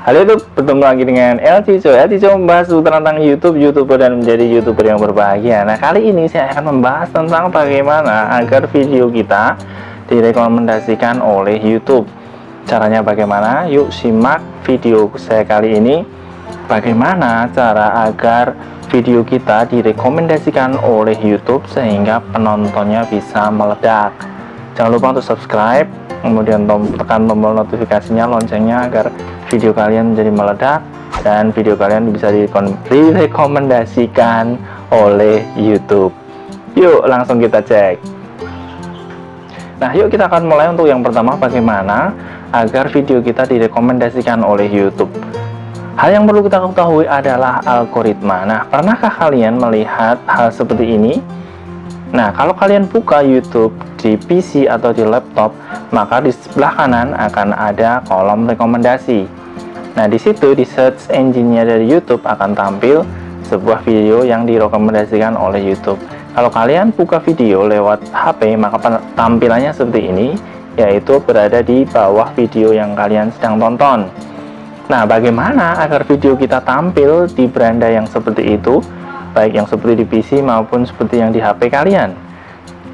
Halo YouTube, bertemu lagi dengan LC Cho. LC Cho membahas tentang YouTube, YouTuber dan menjadi YouTuber yang berbahagia. Nah, kali ini saya akan membahas tentang bagaimana agar video kita direkomendasikan oleh YouTube. Caranya bagaimana? Yuk simak video saya kali ini. Bagaimana cara agar video kita direkomendasikan oleh YouTube sehingga penontonnya bisa meledak. Jangan lupa untuk subscribe, kemudian tekan tombol notifikasinya, loncengnya agar video kalian menjadi meledak dan video kalian bisa direkomendasikan oleh YouTube. Yuk langsung kita cek. Nah, yuk kita akan mulai. Untuk yang pertama, bagaimana agar video kita direkomendasikan oleh YouTube. Hal yang perlu kita ketahui adalah algoritma. Nah, pernahkah kalian melihat hal seperti ini? Nah, kalau kalian buka YouTube di PC atau di laptop, maka di sebelah kanan akan ada kolom rekomendasi. Nah, di situ di search engine-nya dari YouTube akan tampil sebuah video yang direkomendasikan oleh YouTube. Kalau kalian buka video lewat HP, maka tampilannya seperti ini, yaitu berada di bawah video yang kalian sedang tonton. Nah, bagaimana agar video kita tampil di beranda yang seperti itu, baik yang seperti di PC maupun seperti yang di HP kalian?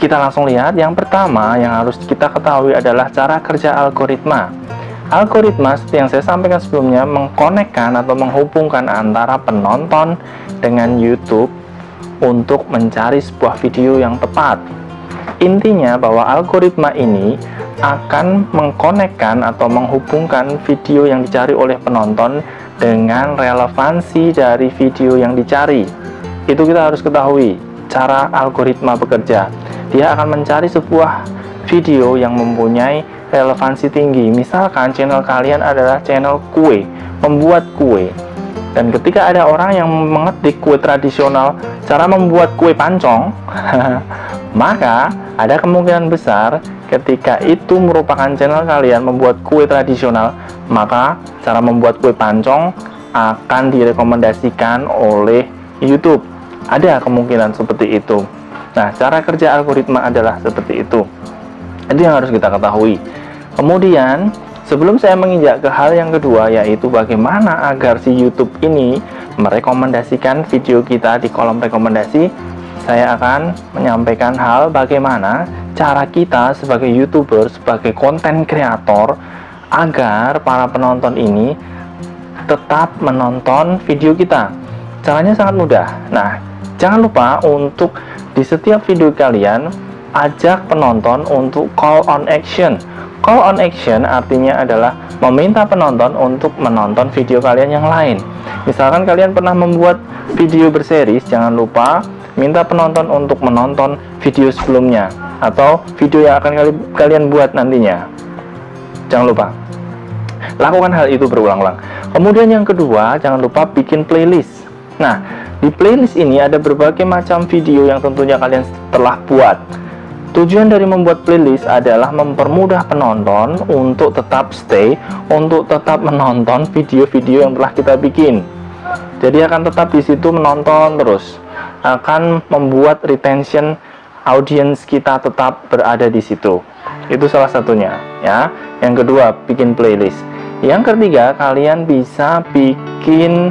Kita langsung lihat. Yang pertama yang harus kita ketahui adalah cara kerja algoritma. Algoritma seperti yang saya sampaikan sebelumnya mengkonekkan atau menghubungkan antara penonton dengan YouTube untuk mencari sebuah video yang tepat. Intinya bahwa algoritma ini akan mengkonekkan atau menghubungkan video yang dicari oleh penonton dengan relevansi dari video yang dicari. Itu kita harus ketahui cara algoritma bekerja. Dia akan mencari sebuah video yang mempunyai relevansi tinggi. Misalkan channel kalian adalah channel kue, membuat kue, dan ketika ada orang yang mengetik kue tradisional, cara membuat kue pancong maka ada kemungkinan besar ketika itu merupakan channel kalian membuat kue tradisional, maka cara membuat kue pancong akan direkomendasikan oleh YouTube. Ada kemungkinan seperti itu. Nah, cara kerja algoritma adalah seperti itu. Itu yang harus kita ketahui. Kemudian, sebelum saya menginjak ke hal yang kedua, yaitu bagaimana agar si YouTube ini merekomendasikan video kita di kolom rekomendasi, saya akan menyampaikan hal bagaimana cara kita sebagai YouTuber, sebagai konten kreator, agar para penonton ini tetap menonton video kita. Caranya sangat mudah. Nah, jangan lupa untuk di setiap video kalian ajak penonton untuk call on action. Call on action artinya adalah meminta penonton untuk menonton video kalian yang lain. Misalkan kalian pernah membuat video berseries, jangan lupa minta penonton untuk menonton video sebelumnya atau video yang akan kalian buat nantinya. Jangan lupa lakukan hal itu berulang-ulang. Kemudian yang kedua, jangan lupa bikin playlist. Nah, di playlist ini ada berbagai macam video yang tentunya kalian telah buat. Tujuan dari membuat playlist adalah mempermudah penonton untuk tetap stay, untuk tetap menonton video-video yang telah kita bikin. Jadi akan tetap di situ menonton terus. Akan membuat retention audience kita tetap berada di situ. Itu salah satunya, ya. Yang kedua, bikin playlist. Yang ketiga, kalian bisa bikin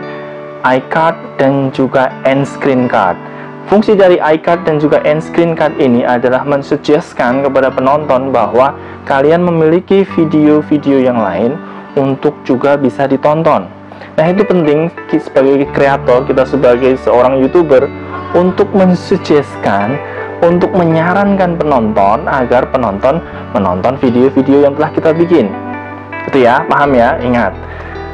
iCard dan juga end screen card. Fungsi dari iCard dan juga end screen card ini adalah mensuggestkan kepada penonton bahwa kalian memiliki video-video yang lain untuk juga bisa ditonton. Nah, itu penting sebagai kreator, kita sebagai seorang YouTuber, untuk mensuggestkan, untuk menyarankan penonton agar penonton menonton video-video yang telah kita bikin. Itu ya, paham ya? Ingat.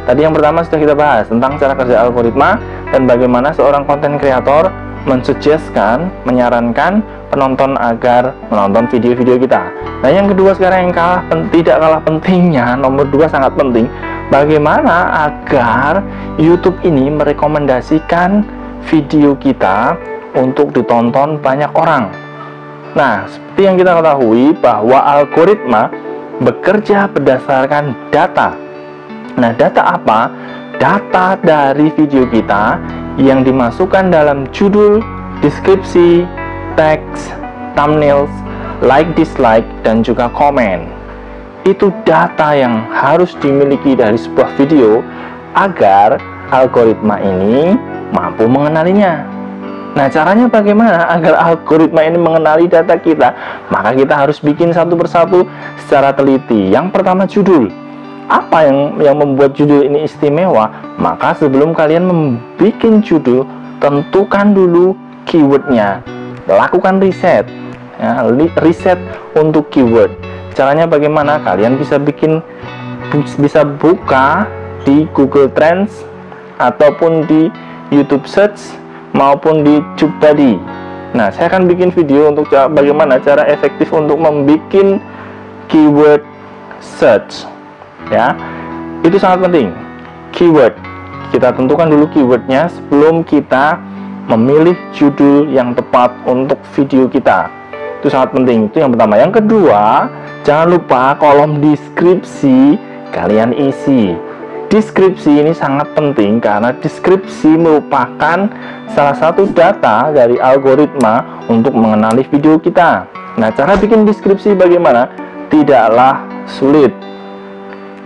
Tadi yang pertama sudah kita bahas tentang cara kerja algoritma dan bagaimana seorang konten kreator mensuggestkan, menyarankan penonton agar menonton video-video kita. Nah, yang kedua sekarang yang tidak kalah pentingnya, nomor 2 sangat penting, bagaimana agar YouTube ini merekomendasikan video kita untuk ditonton banyak orang. Nah, seperti yang kita ketahui bahwa algoritma bekerja berdasarkan data. Nah, data apa? Data dari video kita yang dimasukkan dalam judul, deskripsi, teks, thumbnails, like, dislike, dan juga komen. Itu data yang harus dimiliki dari sebuah video agar algoritma ini mampu mengenalinya. Nah, caranya bagaimana agar algoritma ini mengenali data kita? Maka kita harus bikin satu persatu secara teliti. Yang pertama, judul. Apa yang membuat judul ini istimewa? Maka sebelum kalian membuat judul, tentukan dulu keywordnya. Lakukan riset, ya, riset untuk keyword. Caranya bagaimana? Kalian bisa buka di Google Trends ataupun di YouTube Search maupun di TubeBuddy. Nah, saya akan bikin video untuk bagaimana cara efektif untuk membuat keyword search. Ya, itu sangat penting. Keyword, kita tentukan dulu keywordnya sebelum kita memilih judul yang tepat untuk video kita. Itu sangat penting. Itu yang pertama. Yang kedua, jangan lupa kolom deskripsi kalian isi. Deskripsi ini sangat penting karena deskripsi merupakan salah satu data dari algoritma untuk mengenali video kita. Nah, cara bikin deskripsi bagaimana? Tidaklah sulit.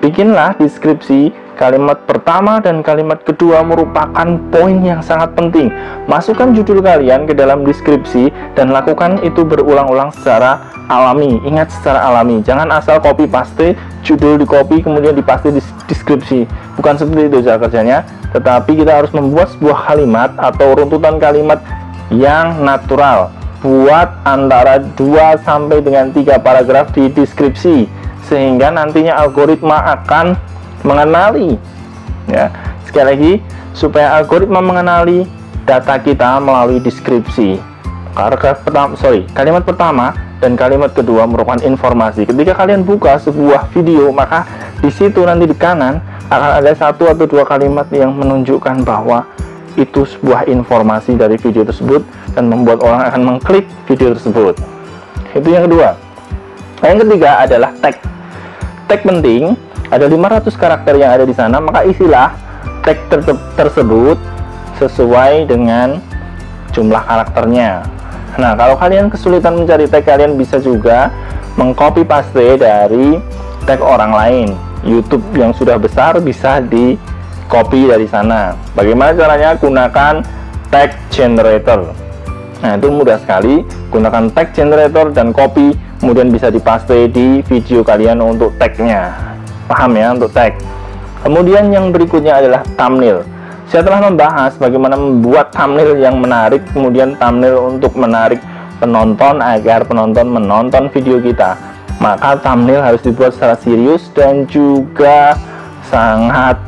Bikinlah deskripsi. Kalimat pertama dan kalimat kedua merupakan poin yang sangat penting. Masukkan judul kalian ke dalam deskripsi dan lakukan itu berulang-ulang secara alami. Ingat, secara alami. Jangan asal copy paste, judul di copy kemudian dipaste di deskripsi. Bukan seperti itu cara kerjanya, tetapi kita harus membuat sebuah kalimat atau runtutan kalimat yang natural. Buat antara 2 sampai dengan 3 paragraf di deskripsi sehingga nantinya algoritma akan mengenali, ya. Sekali lagi, supaya algoritma mengenali data kita melalui deskripsi. Kalimat pertama dan kalimat kedua merupakan informasi. Ketika kalian buka sebuah video, maka di situ nanti di kanan akan ada 1 atau 2 kalimat yang menunjukkan bahwa itu sebuah informasi dari video tersebut dan membuat orang akan mengklik video tersebut. Itu yang kedua. Yang ketiga adalah tag. Tag penting. Ada 500 karakter yang ada di sana, maka isilah tag tersebut sesuai dengan jumlah karakternya. Nah, kalau kalian kesulitan mencari tag, kalian bisa juga mengcopy paste dari tag orang lain. YouTube yang sudah besar bisa di copy dari sana. Bagaimana caranya? Gunakan tag generator. Nah, itu mudah sekali. Gunakan tag generator dan copy, kemudian bisa dipaste di video kalian untuk tagnya. Paham ya, untuk tag. Kemudian yang berikutnya adalah thumbnail. Saya telah membahas bagaimana membuat thumbnail yang menarik, kemudian thumbnail untuk menarik penonton agar penonton menonton video kita. Maka thumbnail harus dibuat secara serius dan juga sangat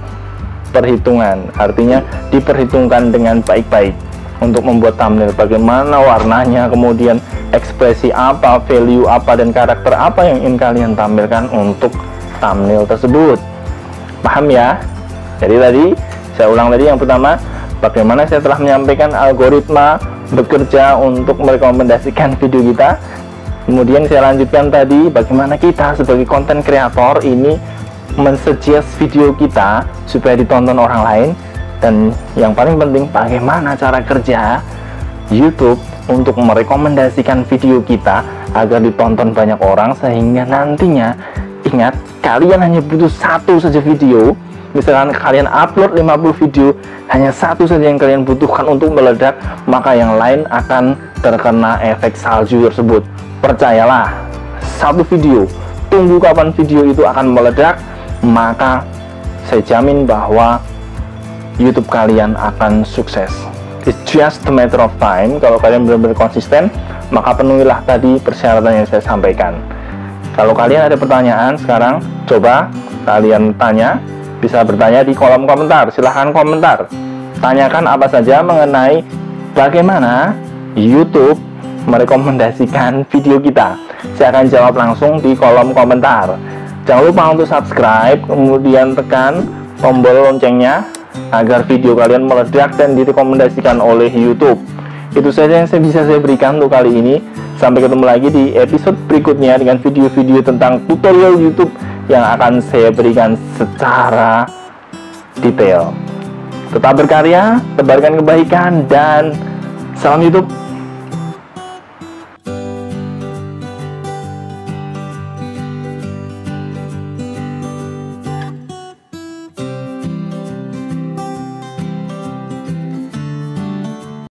perhitungan. Artinya diperhitungkan dengan baik-baik untuk membuat thumbnail. Bagaimana warnanya, kemudian ekspresi apa, value apa, dan karakter apa yang ingin kalian tampilkan untuk thumbnail tersebut. Paham ya? Jadi tadi saya ulang tadi, yang pertama, bagaimana saya telah menyampaikan algoritma bekerja untuk merekomendasikan video kita. Kemudian saya lanjutkan tadi bagaimana kita sebagai konten kreator ini mensuggest video kita supaya ditonton orang lain. Dan yang paling penting, bagaimana cara kerja YouTube untuk merekomendasikan video kita agar ditonton banyak orang, sehingga nantinya, ingat, kalian hanya butuh 1 saja video. Misalkan kalian upload 50 video, hanya 1 saja yang kalian butuhkan untuk meledak, maka yang lain akan terkena efek salju tersebut. Percayalah, 1 video, tunggu kapan video itu akan meledak, maka saya jamin bahwa YouTube kalian akan sukses. It's just a matter of time. Kalau kalian benar-benar konsisten, maka penuhilah tadi persyaratan yang saya sampaikan. Kalau kalian ada pertanyaan sekarang, coba kalian tanya. Bisa bertanya di kolom komentar. Silahkan komentar. Tanyakan apa saja mengenai bagaimana YouTube merekomendasikan video kita. Saya akan jawab langsung di kolom komentar. Jangan lupa untuk subscribe, kemudian tekan tombol loncengnya agar video kalian meledak dan direkomendasikan oleh YouTube. Itu saja yang bisa saya berikan untuk kali ini. Sampai ketemu lagi di episode berikutnya dengan video-video tentang tutorial YouTube yang akan saya berikan secara detail. Tetap berkarya, tebarkan kebaikan, dan salam YouTube.